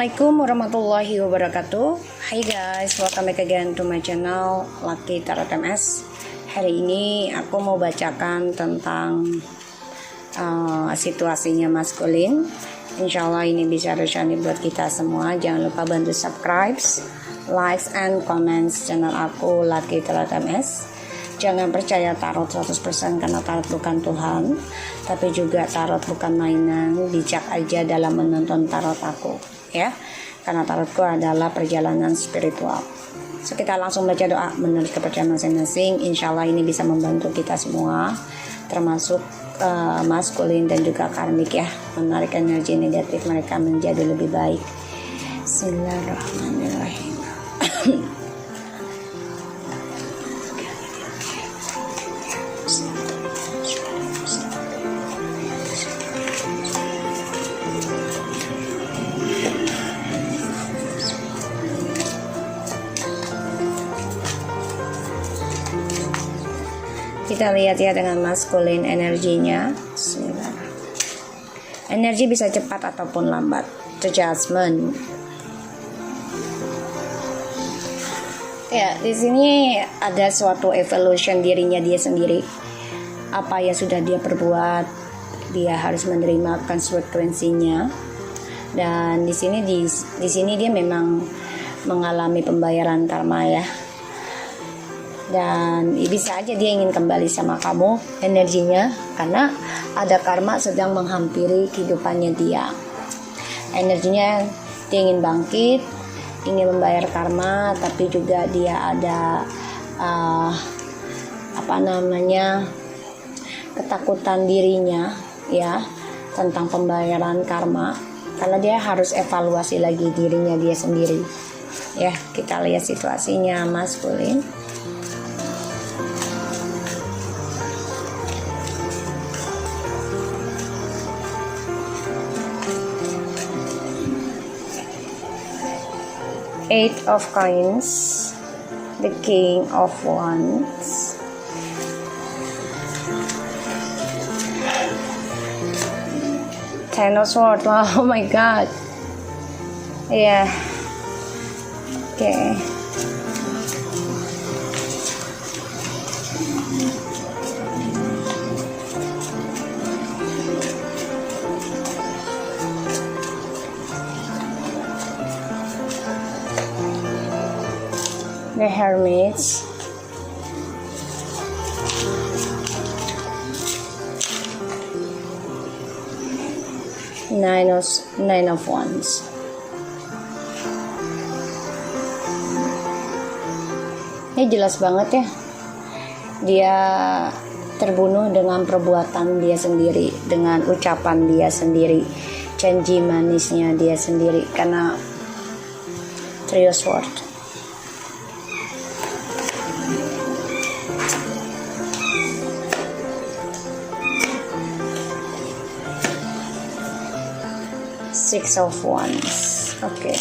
Assalamualaikum warahmatullahi wabarakatuh. Hai guys, welcome back again to my channel Lucky Tarot MS. Hari ini aku mau bacakan tentang situasinya maskulin. Insya Allah ini bisa resonate buat kita semua. Jangan lupa bantu subscribe, likes, and comments channel aku Lucky Tarot MS. Jangan percaya tarot 100% karena tarot bukan Tuhan, tapi juga tarot bukan mainan. Bijak aja dalam menonton tarot aku, ya. Karena tarotku adalah perjalanan spiritual. So, kita langsung baca doa menurut kepercayaan masing-masing. Insya Allah ini bisa membantu kita semua, termasuk maskulin dan juga karmik, ya. Menarik energi negatif mereka menjadi lebih baik. Bismillahirrahmanirrahim. Kita lihat ya dengan maskulin energinya. Energi bisa cepat ataupun lambat. The Judgment. Ya, di sini ada suatu evolution dirinya dia sendiri. Apa yang sudah dia perbuat, dia harus menerima konsekuensinya. Dan di sini dia memang mengalami pembayaran karma, ya. Dan bisa aja dia ingin kembali sama kamu energinya, karena ada karma sedang menghampiri kehidupannya dia. Energinya dia ingin bangkit, ingin membayar karma, tapi juga dia ada ketakutan dirinya, ya, tentang pembayaran karma, karena dia harus evaluasi lagi dirinya dia sendiri. Ya, kita lihat situasinya maskulin. Eight of Coins, the King of Wands, Ten of Swords. Wow, oh my God. Yeah. Okay. The Hermit, Nine of Wands. Ini jelas banget, ya. Dia terbunuh dengan perbuatan dia sendiri, dengan ucapan dia sendiri, janji manisnya dia sendiri, karena Three of Swords. Six of Wands. Oke.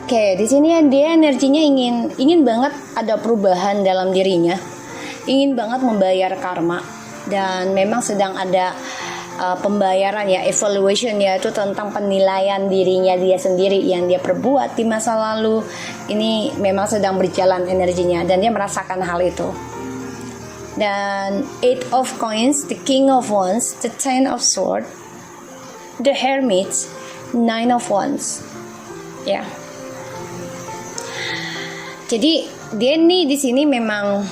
Oke, di sini dia energinya ingin banget ada perubahan dalam dirinya. Ingin banget membayar karma, dan memang sedang ada pembayaran, ya, evaluation, ya, itu tentang penilaian dirinya dia sendiri yang dia perbuat di masa lalu. Ini memang sedang berjalan energinya, dan dia merasakan hal itu. Dan Eight of Coins, the King of Wands, the Ten of Swords, the Hermit, Nine of Wands. Ya. Jadi dia nih di sini memang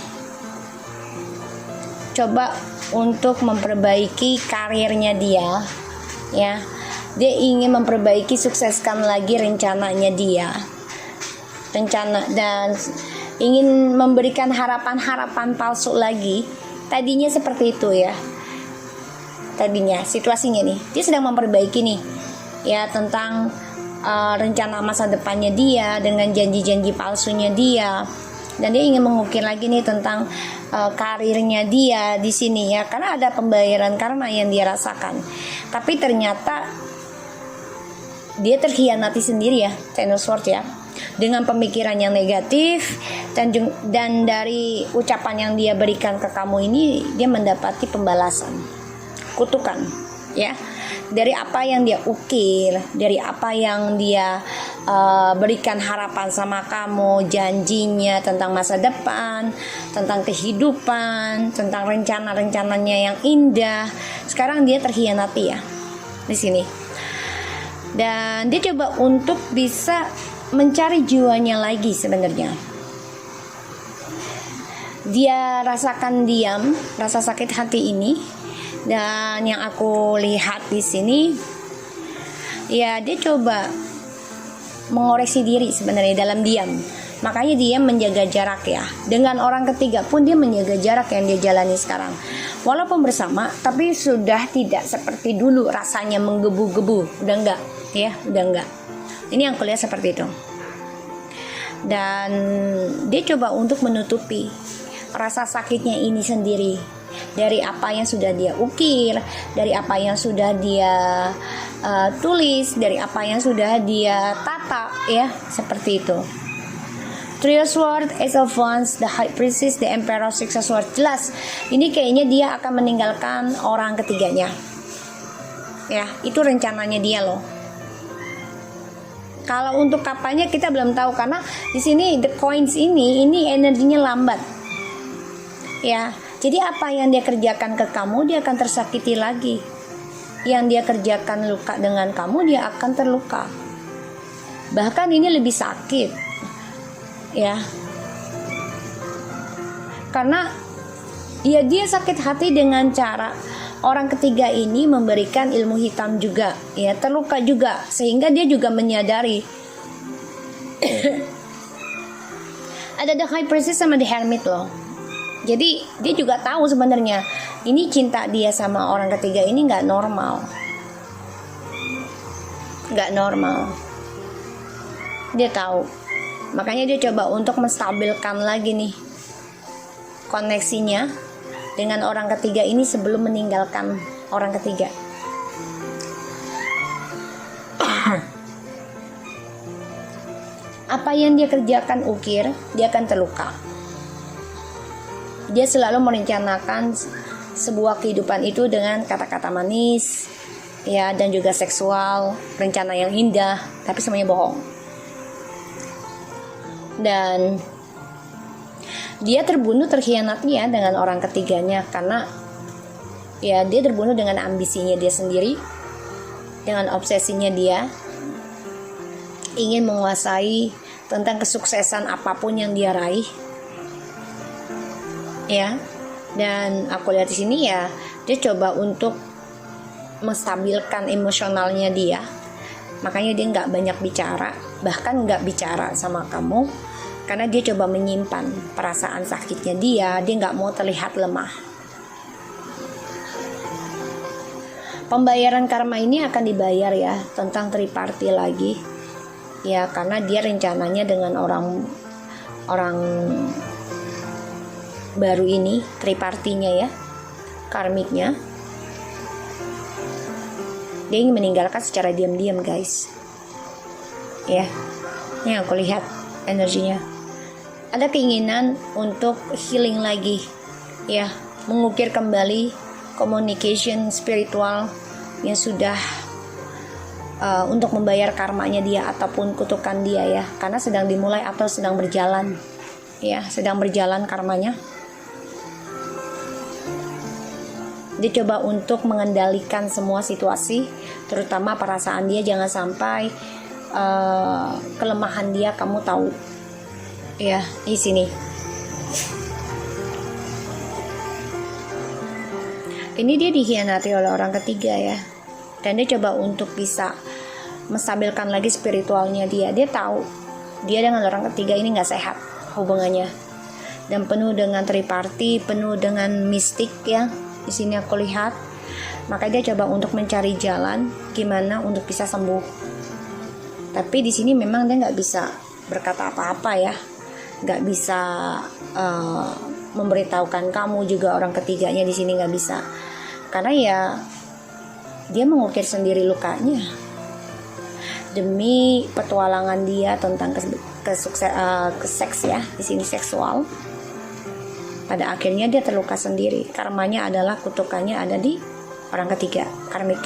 coba untuk memperbaiki karirnya dia, ya. Dia ingin memperbaiki, sukseskan lagi rencananya dia. Dan ingin memberikan harapan-harapan palsu lagi. Tadinya seperti itu, ya. Tadinya situasinya nih, dia sedang memperbaiki nih, ya, tentang rencana masa depannya dia dengan janji-janji palsunya dia. Dan dia ingin mengukir lagi nih tentang karirnya dia di sini, ya, karena ada pembayaran karma yang dia rasakan. Tapi ternyata dia terkhianati sendiri, ya, Ten of Swords, ya. dengan pemikiran yang negatif, dan dari ucapan yang dia berikan ke kamu ini dia mendapati pembalasan, kutukan, ya, dari apa yang dia ukir, dari apa yang dia berikan harapan sama kamu, janjinya tentang masa depan, tentang kehidupan, tentang rencana-rencananya yang indah. Sekarang dia terkhianati ya di sini. Dan dia coba untuk bisa mencari jiwanya lagi sebenarnya. Dia rasakan diam, rasa sakit hati ini. Dan yang aku lihat di sini, ya dia coba mengoreksi diri sebenarnya dalam diam. Makanya dia menjaga jarak ya. Dengan orang ketiga pun dia menjaga jarak yang dia jalani sekarang. Walaupun bersama, tapi sudah tidak seperti dulu rasanya menggebu-gebu. Udah enggak, ya, udah enggak. Ini yang aku lihat seperti itu. Dan dia coba untuk menutupi rasa sakitnya ini sendiri. Dari apa yang sudah dia ukir, dari apa yang sudah dia tulis, dari apa yang sudah dia tata, ya, seperti itu. Three of Swords, Ace of Wands, the High Priestess, the Emperor, Six of Swords. Jelas, ini kayaknya dia akan meninggalkan orang ketiganya. Ya, itu rencananya dia loh. Kalau untuk kapannya kita belum tahu, karena di sini the coins ini energinya lambat. Ya. Jadi apa yang dia kerjakan ke kamu, dia akan tersakiti lagi. Yang dia kerjakan luka dengan kamu, dia akan terluka. Bahkan ini lebih sakit. Ya. Karena ya dia sakit hati dengan cara orang ketiga ini memberikan ilmu hitam juga, ya, terluka juga, sehingga dia juga menyadari. Ada the High Priestess sama the Hermit loh. Jadi dia juga tahu sebenarnya ini cinta dia sama orang ketiga ini nggak normal, Dia tahu, makanya dia coba untuk menstabilkan lagi nih koneksinya dengan orang ketiga ini sebelum meninggalkan orang ketiga. Apa yang dia kerjakan ukir, dia akan terluka. Dia selalu merencanakan sebuah kehidupan itu dengan kata-kata manis, ya, dan juga seksual, rencana yang indah, tapi semuanya bohong. Dan dia terbunuh, terkhianati ya dengan orang ketiganya, karena ya dia terbunuh dengan ambisinya dia sendiri, dengan obsesinya dia ingin menguasai tentang kesuksesan apapun yang dia raih. Ya, dan aku lihat di sini ya dia coba untuk menstabilkan emosionalnya dia, makanya dia nggak banyak bicara, bahkan nggak bicara sama kamu, karena dia coba menyimpan perasaan sakitnya dia nggak mau terlihat lemah. Pembayaran karma ini akan dibayar ya, tentang triparty lagi ya, karena dia rencananya dengan orang baru ini, tripartinya ya, karmiknya, dia ingin meninggalkan secara diam-diam guys. Ya, ini aku lihat energinya. Ada keinginan untuk healing lagi, ya, mengukir kembali communication spiritual yang sudah untuk membayar karmanya dia ataupun kutukan dia ya, karena sedang dimulai atau sedang berjalan, ya, sedang berjalan karmanya. Dia coba untuk mengendalikan semua situasi, terutama perasaan dia, jangan sampai kelemahan dia kamu tahu. Ya, di sini. Ini dia dikhianati oleh orang ketiga ya. Dan dia coba untuk bisa menstabilkan lagi spiritualnya dia. Dia tahu dia dengan orang ketiga ini nggak sehat hubungannya. Dan penuh dengan triparty, penuh dengan mistik ya. Di sini aku lihat, maka dia coba untuk mencari jalan gimana untuk bisa sembuh. Tapi di sini memang dia nggak bisa berkata apa-apa ya, nggak bisa memberitahukan kamu juga orang ketiganya di sini nggak bisa, karena ya dia mengukir sendiri lukanya demi petualangan dia tentang seks ya, di sini seksual. Pada akhirnya dia terluka sendiri. Karmanya adalah kutukannya ada di orang ketiga karmik.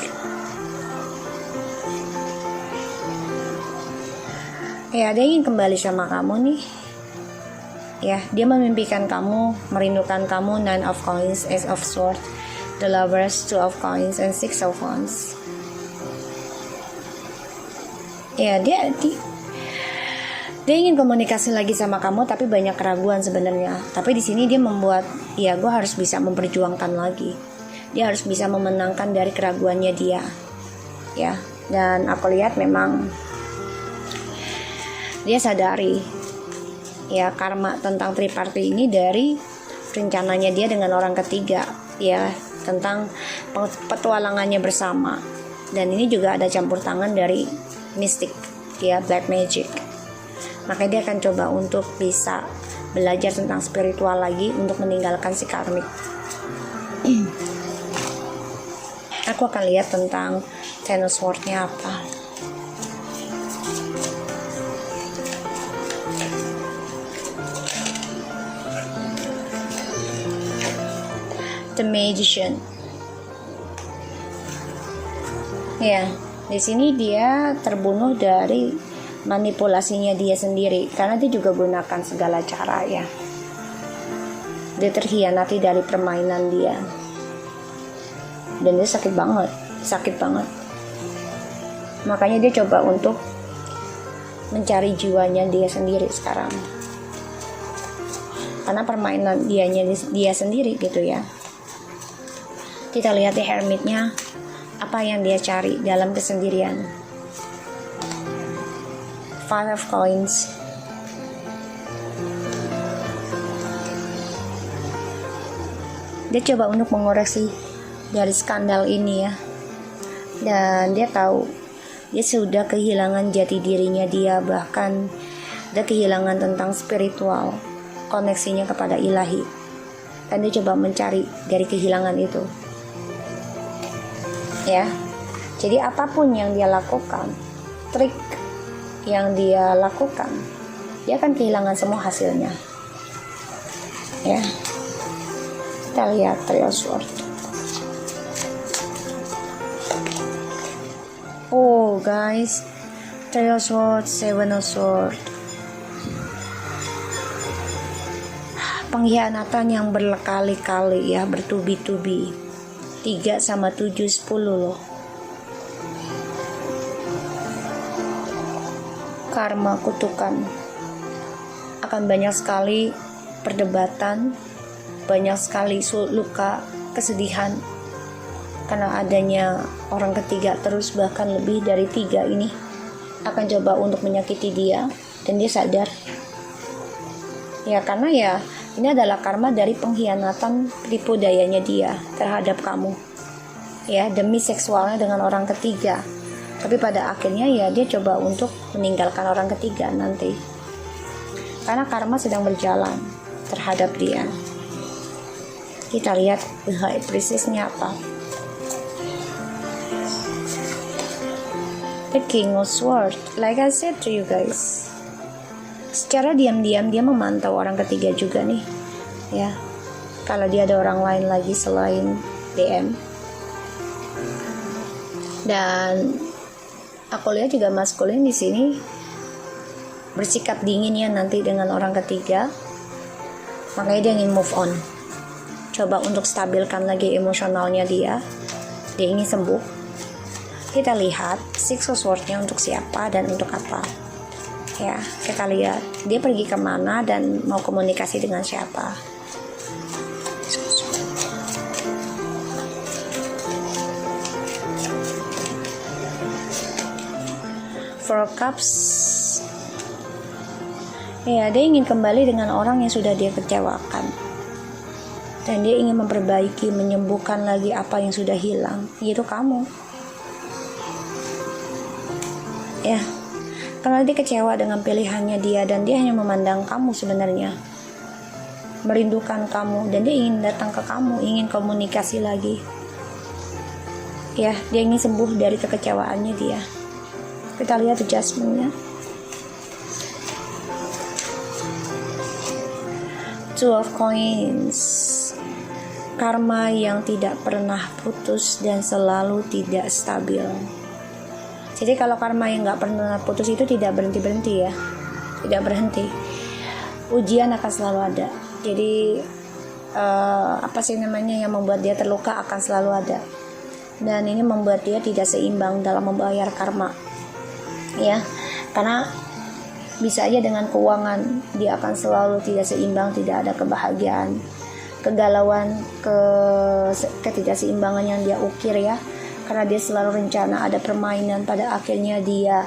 Ya, dia ingin kembali sama kamu nih. Ya, dia memimpikan kamu, merindukan kamu. Nine of Coins, Ace of Swords, The Lovers, Two of Coins, and Six of Wands. Ya, dia ingin komunikasi lagi sama kamu, tapi banyak keraguan sebenarnya. Tapi di sini dia membuat, ya gue harus bisa memperjuangkan lagi. Dia harus bisa memenangkan dari keraguannya dia. Ya, dan aku lihat memang dia sadari ya karma tentang triparty ini dari rencananya dia dengan orang ketiga, ya, tentang petualangannya bersama. Dan ini juga ada campur tangan dari mistik, ya, black magic. Makanya dia akan coba untuk bisa belajar tentang spiritual lagi untuk meninggalkan si karmik. Aku akan lihat tentang Ten of Swords-nya apa. The Magician. Ya, di sini dia terbunuh dari manipulasinya dia sendiri, karena dia juga gunakan segala cara, ya. Dia terhianati dari permainan dia, dan dia sakit banget. Makanya dia coba untuk mencari jiwanya dia sendiri sekarang, karena permainan dia sendiri gitu ya. Kita lihat di hermitnya, apa yang dia cari dalam kesendirian. Five of Coins. Dia coba untuk mengoreksi dari skandal ini, ya. Dan dia tahu dia sudah kehilangan jati dirinya dia, bahkan dia kehilangan tentang spiritual, koneksinya kepada ilahi. Dan dia coba mencari dari kehilangan itu. Ya, jadi apapun yang dia lakukan, trik yang dia lakukan, dia akan kehilangan semua hasilnya. Ya, kita lihat Three of Swords. Oh guys, Three of Swords, Seven of Swords. Pengkhianatan yang berkali-kali, ya, bertubi-tubi. 3 sama 7, 10 loh. Karma, kutukan. Akan banyak sekali perdebatan, banyak sekali luka, kesedihan, karena adanya orang ketiga terus, bahkan lebih dari 3 ini akan coba untuk menyakiti dia, dan dia sadar. Ya, karena ya ini adalah karma dari pengkhianatan tipu dayanya dia terhadap kamu, ya, demi seksualnya dengan orang ketiga. Tapi pada akhirnya ya dia coba untuk meninggalkan orang ketiga nanti, karena karma sedang berjalan terhadap dia. Kita lihat High Priestess-nya apa. The King of Swords. Like I said to you guys, secara diam-diam dia memantau orang ketiga juga nih, ya. Kalau dia ada orang lain lagi selain DM. Dan aku lihat juga maskulin di sini bersikap dingin, ya, nanti dengan orang ketiga. Makanya dia ingin move on, coba untuk stabilkan lagi emosionalnya dia ingin sembuh. Kita lihat Six of Swords-nya untuk siapa dan untuk apa. Ya, kita lihat dia pergi kemana dan mau komunikasi dengan siapa. Four of Cups. Ya, dia ingin kembali dengan orang yang sudah dia kecewakan, dan dia ingin memperbaiki, menyembuhkan lagi apa yang sudah hilang, yaitu kamu. Ya, karena dia kecewa dengan pilihannya dia, dan dia hanya memandang kamu sebenarnya, merindukan kamu, dan dia ingin datang ke kamu, ingin komunikasi lagi. Ya, dia ingin sembuh dari kekecewaannya dia. Kita lihat adjustment-nya. Two of Coins, karma yang tidak pernah putus dan selalu tidak stabil. Jadi kalau karma yang nggak pernah putus itu tidak berhenti ya, tidak berhenti. Ujian akan selalu ada. Jadi yang membuat dia terluka akan selalu ada. Dan ini membuat dia tidak seimbang dalam membayar karma, ya. Karena bisa aja dengan keuangan dia akan selalu tidak seimbang, tidak ada kebahagiaan, kegalauan, ketidakseimbangan yang dia ukir ya. Karena dia selalu rencana ada permainan, pada akhirnya dia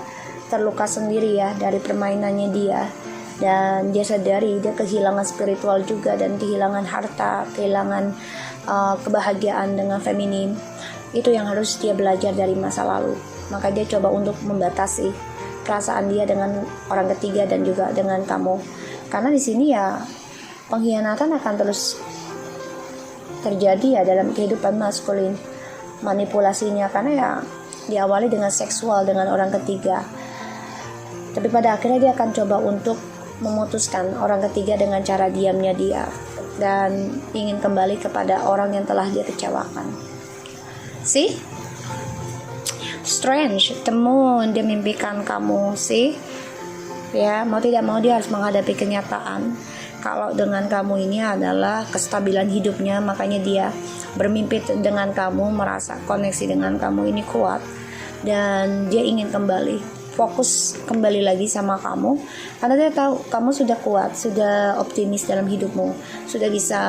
terluka sendiri ya dari permainannya dia. Dan dia sadari dia kehilangan spiritual juga, dan kehilangan harta, kehilangan kebahagiaan dengan feminim. Itu yang harus dia belajar dari masa lalu. Maka dia coba untuk membatasi perasaan dia dengan orang ketiga dan juga dengan kamu. Karena di sini ya pengkhianatan akan terus terjadi ya dalam kehidupan maskulin. Manipulasinya karena ya diawali dengan seksual dengan orang ketiga. Tapi pada akhirnya dia akan coba untuk memutuskan orang ketiga dengan cara diamnya dia, dan ingin kembali kepada orang yang telah dia kecewakan. See? Strange, temun dia mimpikan kamu, sih. Ya, mau tidak mau dia harus menghadapi kenyataan. Kalau dengan kamu ini adalah kestabilan hidupnya, makanya dia bermimpi dengan kamu, merasa koneksi dengan kamu ini kuat, dan dia ingin kembali fokus kembali lagi sama kamu, karena dia tahu kamu sudah kuat, sudah optimis dalam hidupmu, sudah bisa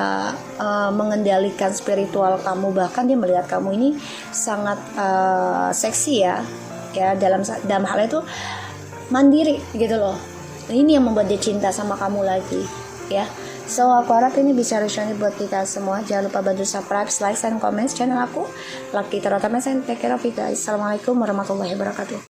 mengendalikan spiritual kamu. Bahkan dia melihat kamu ini sangat seksi ya dalam hal itu mandiri gitu loh. Ini yang membuat dia cinta sama kamu lagi ya. So aku harap ini bisa resonate buat kita semua. Jangan lupa bantu subscribe, like, dan comment channel aku. Lucky Tarot Message. Take care of you guys. Assalamualaikum warahmatullahi wabarakatuh.